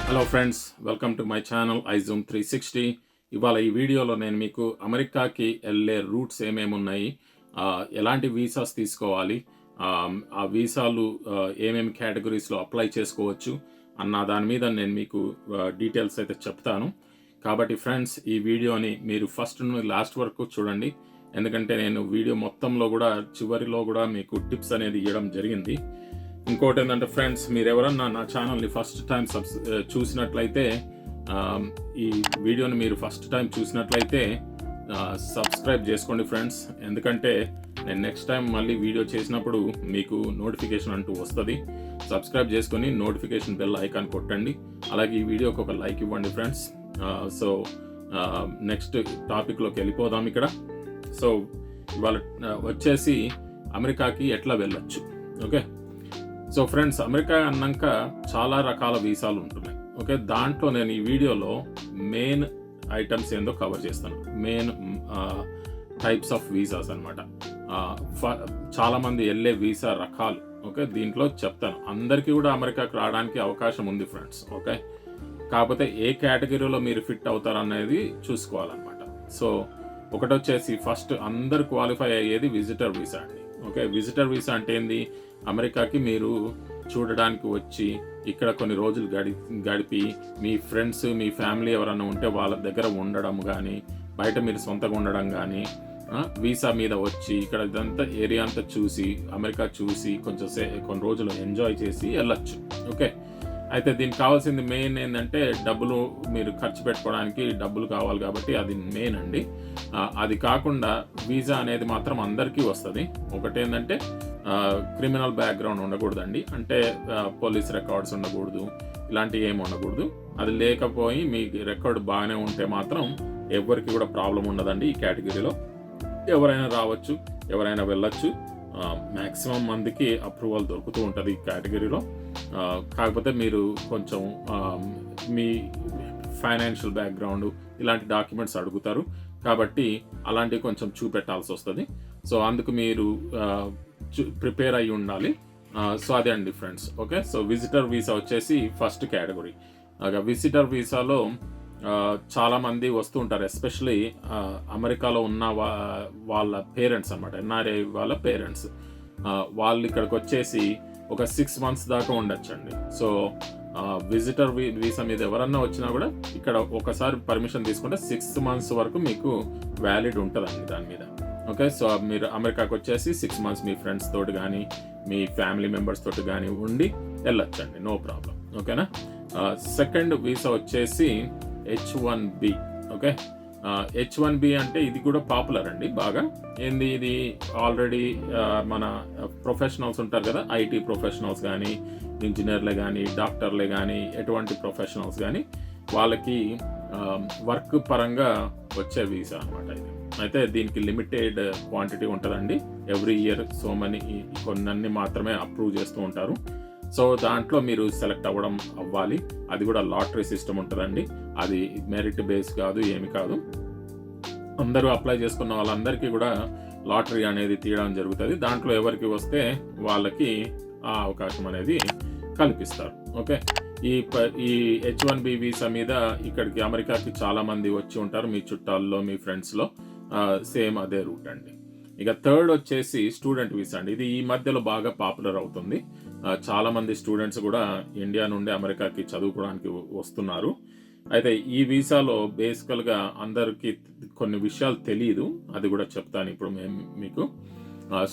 Hello friends, welcome to my channel iZoom 360. ఇవాళ ఈ వీడియోలో నేను మీకు అమెరికాకి వెళ్ళే రూట్స్ ఏమేమి ఉన్నాయి, ఎలాంటి వీసాస్ తీసుకోవాలి, ఆ వీసాలు ఏమేమి కేటగిరీస్లో అప్లై చేసుకోవచ్చు అన్న దాని మీద నేను మీకు డీటెయిల్స్ అయితే చెప్తాను. కాబట్టి ఫ్రెండ్స్, ఈ వీడియోని మీరు ఫస్ట్ నుండి లాస్ట్ వరకు చూడండి. ఎందుకంటే నేను వీడియో మొత్తంలో కూడా చివరిలో కూడా మీకు టిప్స్ అనేది ఇవ్వడం జరిగింది. ఇంకోటి ఏంటంటే ఫ్రెండ్స్, మీరు ఎవరన్నా నా ఛానల్ని ఫస్ట్ టైం చూసినట్లయితే, ఈ వీడియోని మీరు ఫస్ట్ టైం చూసినట్లయితే సబ్స్క్రైబ్ చేసుకోండి ఫ్రెండ్స్. ఎందుకంటే నేను నెక్స్ట్ టైం మళ్ళీ వీడియో చేసినప్పుడు మీకు నోటిఫికేషన్ అంటూ వస్తుంది. సబ్స్క్రైబ్ చేసుకొని నోటిఫికేషన్ బెల్ ఐకాన్ కొట్టండి. అలాగే ఈ వీడియోకి ఒక లైక్ ఇవ్వండి ఫ్రెండ్స్. సో నెక్స్ట్ టాపిక్లోకి వెళ్ళిపోదాం. ఇక్కడ సో ఇవాళ వచ్చేసి అమెరికాకి ఎట్లా వెళ్ళొచ్చు. ఓకే, సో ఫ్రెండ్స్, అమెరికా అన్నాక చాలా రకాల వీసాలు ఉంటున్నాయి. ఓకే, దాంట్లో నేను ఈ వీడియోలో మెయిన్ ఐటమ్స్ ఏందో కవర్ చేస్తాను. మెయిన్ టైప్స్ ఆఫ్ వీసాస్ అనమాట. చాలామంది వెళ్ళే వీసా రకాలు. ఓకే, దీంట్లో చెప్తాను. అందరికీ కూడా అమెరికాకి రావడానికి అవకాశం ఉంది ఫ్రెండ్స్. ఓకే, కాకపోతే ఏ కేటగిరీలో మీరు ఫిట్ అవుతారనేది చూసుకోవాలన్నమాట. సో ఒకటి వచ్చేసి ఫస్ట్ అందరు క్వాలిఫై అయ్యేది విజిటర్ వీసా అండి. ఓకే, విజిటర్ వీసా అంటే ఏంది? అమెరికాకి మీరు చూడడానికి వచ్చి ఇక్కడ కొన్ని రోజులు గడిపి మీ ఫ్రెండ్స్, మీ ఫ్యామిలీ ఎవరైనా ఉంటే వాళ్ళ దగ్గర ఉండడం కానీ, బయట మీరు సొంతంగా ఉండడం కానీ, వీసా మీద వచ్చి ఇక్కడ ఇదంతా ఏరియా అంతా చూసి, అమెరికా చూసి కొన్ని రోజులు ఎంజాయ్ చేసి వెళ్ళొచ్చు. ఓకే, అయితే దీనికి కావాల్సింది మెయిన్ ఏంటంటే డబ్బులు. మీరు ఖర్చు పెట్టుకోవడానికి డబ్బులు కావాలి కాబట్టి అది మెయిన్ అండి. అది కాకుండా వీసా అనేది మాత్రం అందరికీ వస్తుంది. ఒకటేంటంటే క్రిమినల్ బ్యాక్గ్రౌండ్ ఉండకూడదండి. అంటే పోలీస్ రికార్డ్స్ ఉండకూడదు, ఇలాంటివి ఏమి ఉండకూడదు. అది లేకపోయి మీ రికార్డు బాగానే ఉంటే మాత్రం ఎవరికి కూడా ప్రాబ్లం ఉండదండి. ఈ కేటగిరీలో ఎవరైనా రావచ్చు, ఎవరైనా వెళ్ళొచ్చు. మ్యాక్సిమం మందికి అప్రూవల్ దొరుకుతూ ఉంటుంది ఈ కేటగిరీలో. కాకపోతే మీరు కొంచెం మీ ఫైనాన్షియల్ బ్యాక్గ్రౌండ్ ఇలాంటి డాక్యుమెంట్స్ అడుగుతారు కాబట్టి అలాంటివి కొంచెం చూపెట్టాల్సి వస్తుంది. సో అందుకు మీరు ప్రిపేర్ అయ్యి ఉండాలి. సో అదే అండి friends. Okay, so visitor visa వచ్చేసి ఫస్ట్ కేటగిరీ. విజిటర్ వీసాలో చాలామంది వస్తూ ఉంటారు. ఎస్పెషలీ అమెరికాలో ఉన్న వాళ్ళ పేరెంట్స్ అనమాట, ఎన్ఆర్ఐ వాళ్ళ పేరెంట్స్. వాళ్ళు ఇక్కడికి వచ్చేసి ఒక 6 months దాకా ఉండొచ్చండి. సో విజిటర్ వీసా మీద ఎవరన్నా వచ్చినా కూడా ఇక్కడ ఒకసారి పర్మిషన్ తీసుకుంటే 6 months వరకు మీకు వ్యాలిడ్ ఉంటుందండి దాని మీద. ఓకే, సో మీరు అమెరికాకి వచ్చేసి 6 months మీ ఫ్రెండ్స్ తోటి కానీ, మీ ఫ్యామిలీ మెంబర్స్ తోటి కానీ ఉండి వెళ్ళొచ్చండి, నో ప్రాబ్లం. ఓకేనా. సెకండ్ వీసా వచ్చేసి H1B. ఓకే, H1B అంటే ఇది కూడా పాపులర్ అండి బాగా. ఏంది ఇది? ఆల్రెడీ మన ప్రొఫెషనల్స్ ఉంటారు కదా, ఐటీ ప్రొఫెషనల్స్ కానీ, ఇంజనీర్లే కానీ, డాక్టర్లే కానీ, ఎటువంటి ప్రొఫెషనల్స్ కానీ వాళ్ళకి వర్క్ పరంగా వచ్చే వీసా అనమాట ఇది. అయితే దీనికి లిమిటెడ్ క్వాంటిటీ ఉంటుందండి. ఎవ్రీ ఇయర్ సో మనీ, కొన్ని మాత్రమే అప్రూవ్ చేస్తూ ఉంటారు. సో దాంట్లో మీరు సెలెక్ట్ అవ్వాలి. అది కూడా లాటరీ సిస్టమ్ ఉంటుందండి. అది మెరిట్ బేస్ కాదు, ఏమి కాదు. అందరూ అప్లై చేసుకున్న వాళ్ళందరికీ కూడా లాటరీ అనేది తీయడం జరుగుతుంది. దాంట్లో ఎవరికి వస్తే వాళ్ళకి ఆ అవకాశం అనేది కల్పిస్తారు. ఓకే, ఈ H1B వీసా మీద ఇక్కడికి అమెరికాకి చాలామంది వచ్చి ఉంటారు, మీ చుట్టాల్లో, మీ ఫ్రెండ్స్లో. సేమ్ అదే రూట్ అండి. ఇక థర్డ్ వచ్చేసి స్టూడెంట్ వీసా అండి. ఇది ఈ మధ్యలో బాగా పాపులర్ అవుతుంది. చాలామంది స్టూడెంట్స్ కూడా ఇండియా నుండి అమెరికాకి చదువుకోవడానికి వస్తున్నారు. అయితే ఈ వీసాలో బేసికల్గా అందరికీ కొన్ని విషయాలు తెలియదు, అది కూడా చెప్తాను ఇప్పుడు మీకు.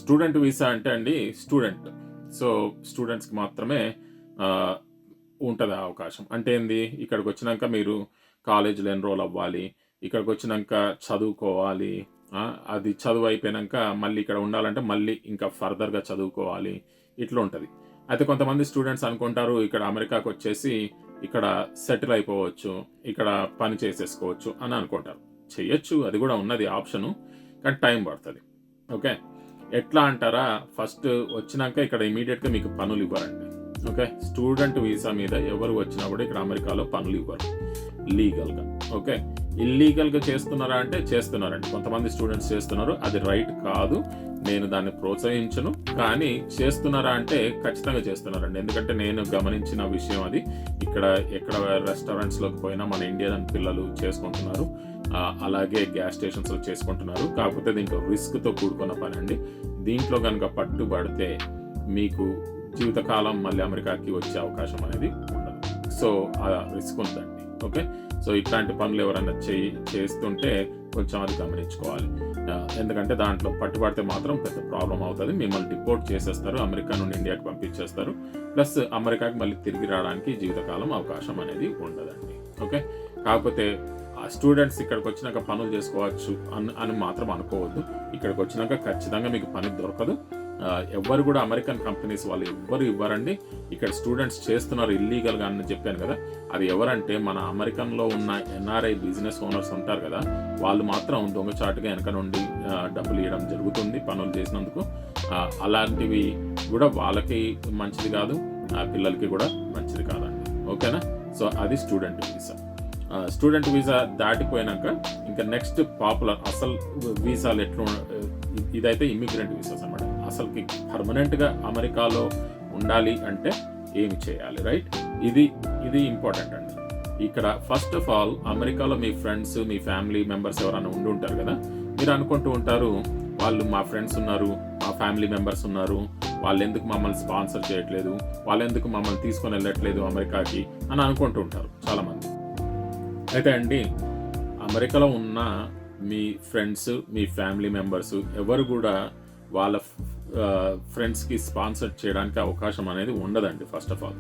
స్టూడెంట్ వీసా అంటే అండి, సో స్టూడెంట్స్కి మాత్రమే ఉంటుంది అవకాశం. అంటే ఏంది? ఇక్కడికి వచ్చినాక మీరు కాలేజీలో ఎన్రోల్ అవ్వాలి, ఇక్కడికి వచ్చినాక చదువుకోవాలి. అది చదువు అయిపోయాక మళ్ళీ ఇక్కడ ఉండాలంటే మళ్ళీ ఇంకా ఫర్దర్గా చదువుకోవాలి. ఇట్లా ఉంటుంది. అయితే కొంతమంది స్టూడెంట్స్ అనుకుంటారు ఇక్కడ అమెరికాకి వచ్చేసి ఇక్కడ సెటిల్ అయిపోవచ్చు, ఇక్కడ పని చేసేసుకోవచ్చు అని అనుకుంటారు. చెయ్యొచ్చు, అది కూడా ఉన్నది ఆప్షను, కానీ టైం పడుతుంది. ఓకే, ఎట్లా అంటారా? ఫస్ట్ వచ్చినాక ఇక్కడ ఇమీడియట్గా మీకు పనులు ఇవ్వరండి. ఓకే, స్టూడెంట్ వీసా మీద ఎవరు వచ్చినా కూడా ఇక్కడ అమెరికాలో పనులు ఇవ్వరు లీగల్గా. ఓకే, ఇల్లీగల్గా చేస్తున్నారా అంటే చేస్తున్నారండి, కొంతమంది స్టూడెంట్స్ చేస్తున్నారు, అది రైట్ కాదు, నేను దాన్ని ప్రోత్సహించను. కానీ చేస్తున్నారా అంటే ఖచ్చితంగా చేస్తున్నారండి. ఎందుకంటే నేను గమనించిన విషయం అది. ఇక్కడ ఎక్కడ రెస్టారెంట్స్లోకి పోయినా మన ఇండియన్ పిల్లలు చేసుకుంటున్నారు, అలాగే గ్యాస్ స్టేషన్స్లో చేసుకుంటున్నారు. కాకపోతే దీంట్లో రిస్క్తో కూడుకున్న పని అండి. దీంట్లో కనుక పట్టుబడితే మీకు జీవితకాలం మళ్ళీ అమెరికాకి వచ్చే అవకాశం అనేది ఉండదు. సో ఆ రిస్క్ ఉందండి. ఓకే, సో ఇట్లాంటి పనులు ఎవరైనా చేస్తుంటే కొంచెం అది గమనించుకోవాలి. ఎందుకంటే దాంట్లో పట్టుబడితే మాత్రం పెద్ద ప్రాబ్లం అవుతుంది. మిమ్మల్ని డిపోర్ట్ చేసేస్తారు, అమెరికా నుండి ఇండియాకి పంపించేస్తారు. ప్లస్ అమెరికాకి మళ్ళీ తిరిగి రావడానికి జీవితకాలం అవకాశం అనేది ఉండదండి. ఓకే, కాకపోతే ఆ స్టూడెంట్స్ ఇక్కడికి వచ్చినాక పనులు చేసుకోవచ్చు అని మాత్రం అనుకోవద్దు. ఇక్కడికి వచ్చినాక ఖచ్చితంగా మీకు పని దొరకదు. ఎవ్వరు కూడా అమెరికన్ కంపెనీస్ వాళ్ళు ఎవ్వరు ఇవ్వరండి. ఇక్కడ స్టూడెంట్స్ చేస్తున్నారు ఇల్లీగల్గా అని చెప్పాను కదా, అది ఎవరంటే మన అమెరికన్లో ఉన్న ఎన్ఆర్ఐ బిజినెస్ ఓనర్స్ ఉంటారు కదా, వాళ్ళు మాత్రం దొంగచాటుగా వెనక నుండి డబ్బులు ఇవ్వడం జరుగుతుంది పనులు చేసినందుకు. అలాంటివి కూడా వాళ్ళకి మంచిది కాదు, పిల్లలకి కూడా మంచిది కాదండి. ఓకేనా, సో అది స్టూడెంట్ వీసా. స్టూడెంట్ వీసా దాటిపోయినాక ఇంకా నెక్స్ట్ పాపులర్ అసలు వీసాలు ఎట్లా, ఇదైతే ఇమ్మిగ్రెంట్ వీసాస్ అన్నమాట. అసలుకి పర్మనెంట్గా అమెరికాలో ఉండాలి అంటే ఏమి చేయాలి, రైట్? ఇది ఇంపార్టెంట్ అండి. ఇక్కడ ఫస్ట్ ఆఫ్ ఆల్ అమెరికాలో మీ ఫ్రెండ్స్, మీ ఫ్యామిలీ మెంబర్స్ ఎవరైనా ఉండి ఉంటారు కదా, మీరు అనుకుంటూ ఉంటారు వాళ్ళు మా ఫ్రెండ్స్ ఉన్నారు, మా ఫ్యామిలీ మెంబర్స్ ఉన్నారు, వాళ్ళు ఎందుకు మమ్మల్ని స్పాన్సర్ చేయట్లేదు, వాళ్ళు ఎందుకు మమ్మల్ని తీసుకొని వెళ్ళట్లేదు అమెరికాకి అని అనుకుంటూ ఉంటారు చాలామంది. అయితే అండి, అమెరికాలో ఉన్న మీ ఫ్రెండ్స్, మీ ఫ్యామిలీ మెంబర్స్ ఎవరు కూడా వాళ్ళ ఫ్రెండ్స్కి స్పాన్సర్ చేయడానికి అవకాశం అనేది ఉండదండి. ఫస్ట్ ఆఫ్ ఆల్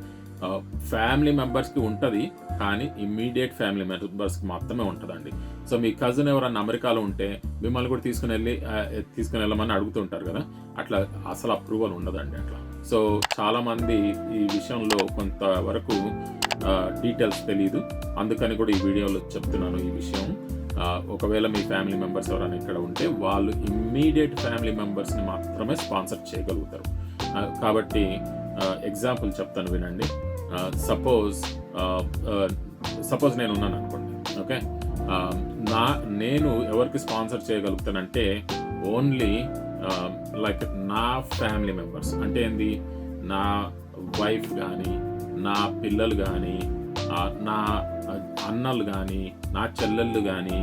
ఫ్యామిలీ మెంబర్స్కి ఉంటుంది, కానీ ఇమ్మీడియట్ ఫ్యామిలీ మెంబర్స్కి మాత్రమే ఉంటుందండి. సో మీ కజిన్ ఎవరన్నా అమెరికాలో ఉంటే మిమ్మల్ని కూడా తీసుకుని వెళ్ళమని అడుగుతుంటారు కదా, అట్లా అసలు అప్రూవల్ ఉండదండి అట్లా. సో చాలామంది ఈ విషయంలో కొంతవరకు డీటెయిల్స్ తెలియదు, అందుకని కూడా ఈ వీడియోలో చెప్తున్నాను ఈ విషయం. ఒకవేళ మీ ఫ్యామిలీ మెంబర్స్ ఎవరైనా ఇక్కడ ఉంటే వాళ్ళు ఇమ్మీడియట్ ఫ్యామిలీ మెంబర్స్ని మాత్రమే స్పాన్సర్ చేయగలుగుతారు. కాబట్టి ఎగ్జాంపుల్ చెప్తాను వినండి. సపోజ్ నేను ఉన్నాను అనుకోండి. ఓకే, నేను ఎవరికి స్పాన్సర్ చేయగలుగుతానంటే ఓన్లీ లైక్ నా ఫ్యామిలీ మెంబర్స్. అంటే ఏంది, నా వైఫ్ కానీ, నా పిల్లలు కానీ, నా అన్నలు కానీ, నా చెల్లెళ్ళు కానీ,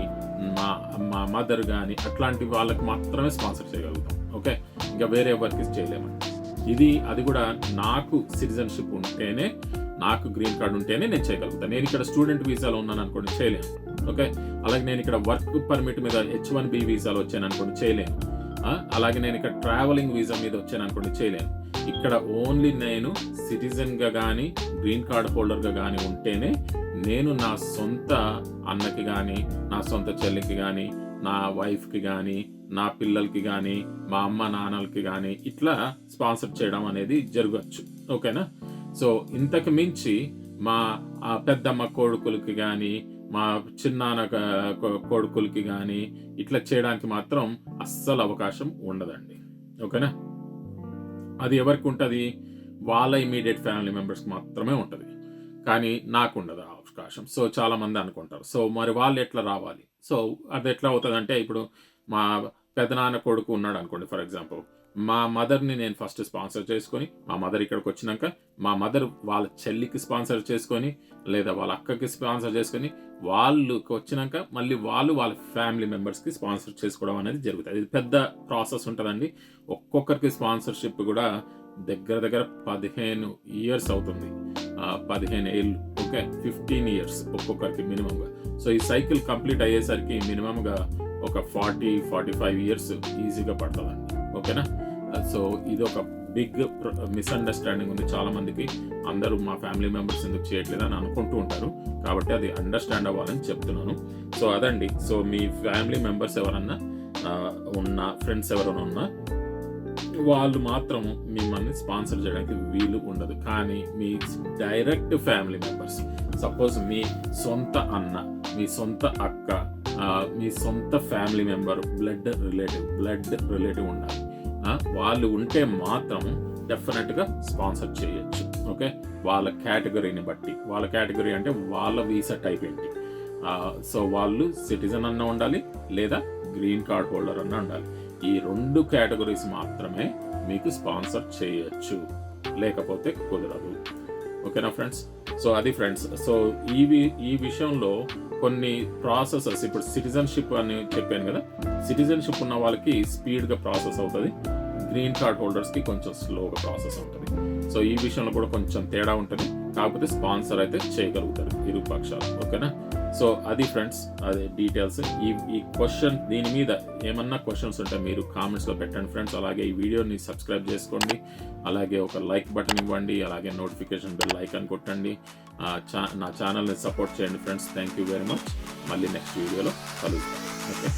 మా మదర్ కానీ, అట్లాంటి వాళ్ళకి మాత్రమే స్పాన్సర్ చేయగలుగుతాం. ఓకే, ఇంకా వేరే ఎవరికి చేయలేమండి. అది కూడా నాకు సిటిజన్షిప్ ఉంటేనే, నాకు గ్రీన్ కార్డ్ ఉంటేనే నేను చేయగలుగుతాను. నేను ఇక్కడ స్టూడెంట్ వీసాలో ఉన్నాను అనుకోండి, చేయలేను. ఓకే, అలాగే నేను ఇక్కడ వర్క్ పర్మిట్ మీద H1B వీసాలో వచ్చాను అనుకోండి, చేయలేను. అలాగే నేను ఇక్కడ ట్రావెలింగ్ వీసా మీద వచ్చాను అనుకోండి, చేయలేను. ఇక్కడ ఓన్లీ నేను సిటిజన్గా కానీ, గ్రీన్ కార్డ్ హోల్డర్గా కానీ ఉంటేనే నేను నా సొంత అన్నకి కానీ, నా సొంత చెల్లికి కానీ, నా వైఫ్కి కానీ, నా పిల్లలకి కానీ, మా అమ్మ నాన్నలకి కానీ ఇట్లా స్పాన్సర్ చేయడం అనేది జరగచ్చు. ఓకేనా, సో ఇంతకు మించి మా పెద్దమ్మ కొడుకులకి కానీ, మా చిన్నాన్న కొడుకులకి కానీ ఇట్లా చేయడానికి మాత్రం అస్సలు అవకాశం ఉండదండి. ఓకేనా, అది ఎవరికి ఉంటుంది, వాళ్ళ ఇమీడియట్ ఫ్యామిలీ మెంబర్స్కి మాత్రమే ఉంటుంది, కానీ నాకు ఉండదు అవకాశం. సో చాలామంది అనుకుంటారు, సో మరి వాళ్ళు ఎట్లా రావాలి? సో అది ఎట్లా అవుతుంది అంటే, ఇప్పుడు మా పెదనాన్న కొడుకు ఉన్నాడు అనుకోండి ఫర్ ఎగ్జాంపుల్, మా మదర్ని నేను ఫస్ట్ స్పాన్సర్ చేసుకొని, మా మదర్ ఇక్కడికి వచ్చినాక మా మదర్ వాళ్ళ చెల్లికి స్పాన్సర్ చేసుకొని, లేదా వాళ్ళ అక్కకి స్పాన్సర్ చేసుకొని, వాళ్ళకి వచ్చినాక మళ్ళీ వాళ్ళ ఫ్యామిలీ మెంబర్స్కి స్పాన్సర్ చేసుకోవడం అనేది జరుగుతుంది. ఇది పెద్ద ప్రాసెస్ ఉంటుందండి. ఒక్కొక్కరికి స్పాన్సర్షిప్ కూడా దగ్గర 15 years అవుతుంది, 15 ఏళ్ళు. ఓకే, 15 years ఒక్కొక్కరికి మినిమంగా. సో ఈ సైకిల్ కంప్లీట్ అయ్యేసరికి మినిమంగా ఒక 40-45 years ఈజీగా పడుతుందండి. ఓకేనా, సో ఇది ఒక బిగ్ మిస్అండర్స్టాండింగ్ ఉంది చాలా మందికి. అందరూ మా ఫ్యామిలీ మెంబర్స్ ఎందుకు చేయట్లేదు అని అనుకుంటూ ఉంటారు, కాబట్టి అది అండర్స్టాండ్ అవ్వాలని చెప్తున్నాను. సో అదండి, సో మీ ఫ్యామిలీ మెంబర్స్ ఎవరన్నా ఉన్న, ఫ్రెండ్స్ ఎవరైనా ఉన్నా వాళ్ళు మాత్రం మిమ్మల్ని స్పాన్సర్ చేయడానికి వీలు ఉండదు. కానీ మీ డైరెక్ట్ ఫ్యామిలీ మెంబర్స్, సపోజ్ మీ సొంత అన్న, మీ సొంత అక్క, మీ సొంత ఫ్యామిలీ మెంబర్, బ్లడ్ రిలేటివ్ ఉండాలి. వాళ్ళు ఉంటే మాత్రం డెఫినెట్గా స్పాన్సర్ చేయొచ్చు. ఓకే, వాళ్ళ కేటగిరీని బట్టి, వాళ్ళ కేటగిరీ అంటే వాళ్ళ వీసా టైప్ ఏంటి, సో వాళ్ళు సిటిజన్ అన్న ఉండాలి లేదా గ్రీన్ కార్డ్ హోల్డర్ అన్న ఉండాలి. ఈ 2 కేటగిరీస్ మాత్రమే మీకు స్పాన్సర్ చేయొచ్చు, లేకపోతే కుదరదు. ఓకేనా ఫ్రెండ్స్? సో అది ఫ్రెండ్స్. సో ఈ విషయంలో కొన్ని ప్రాసెసెస్, ఇప్పుడు సిటిజన్షిప్ అని చెప్పాను కదా, సిటిజన్షిప్ ఉన్న వాళ్ళకి స్పీడ్గా ప్రాసెస్ అవుతుంది, గ్రీన్ కార్డ్ హోల్డర్స్కి కొంచెం స్లోగా ప్రాసెస్ ఉంటుంది. సో ఈ విషయంలో కూడా కొంచెం తేడా ఉంటుంది, కాకపోతే స్పాన్సర్ అయితే చేయగలుగుతారు ఇరు పక్షాలు. ఓకేనా? సో అది ఫ్రెండ్స్, అదే డీటెయిల్స్. ఈ క్వశ్చన్, దీని మీద ఏమన్నా క్వశ్చన్స్ ఉంటే మీరు కామెంట్స్లో పెట్టండి ఫ్రెండ్స్. అలాగే ఈ వీడియోని సబ్స్క్రైబ్ చేసుకోండి, అలాగే ఒక లైక్ బటన్ ఇవ్వండి, అలాగే నోటిఫికేషన్ బెల్ ఐకాన్ కొట్టండి. నా ఛానల్ని సపోర్ట్ చేయండి friends. Thank you very much. మళ్ళీ నెక్స్ట్ వీడియోలో కలుద్దాం. ఓకే.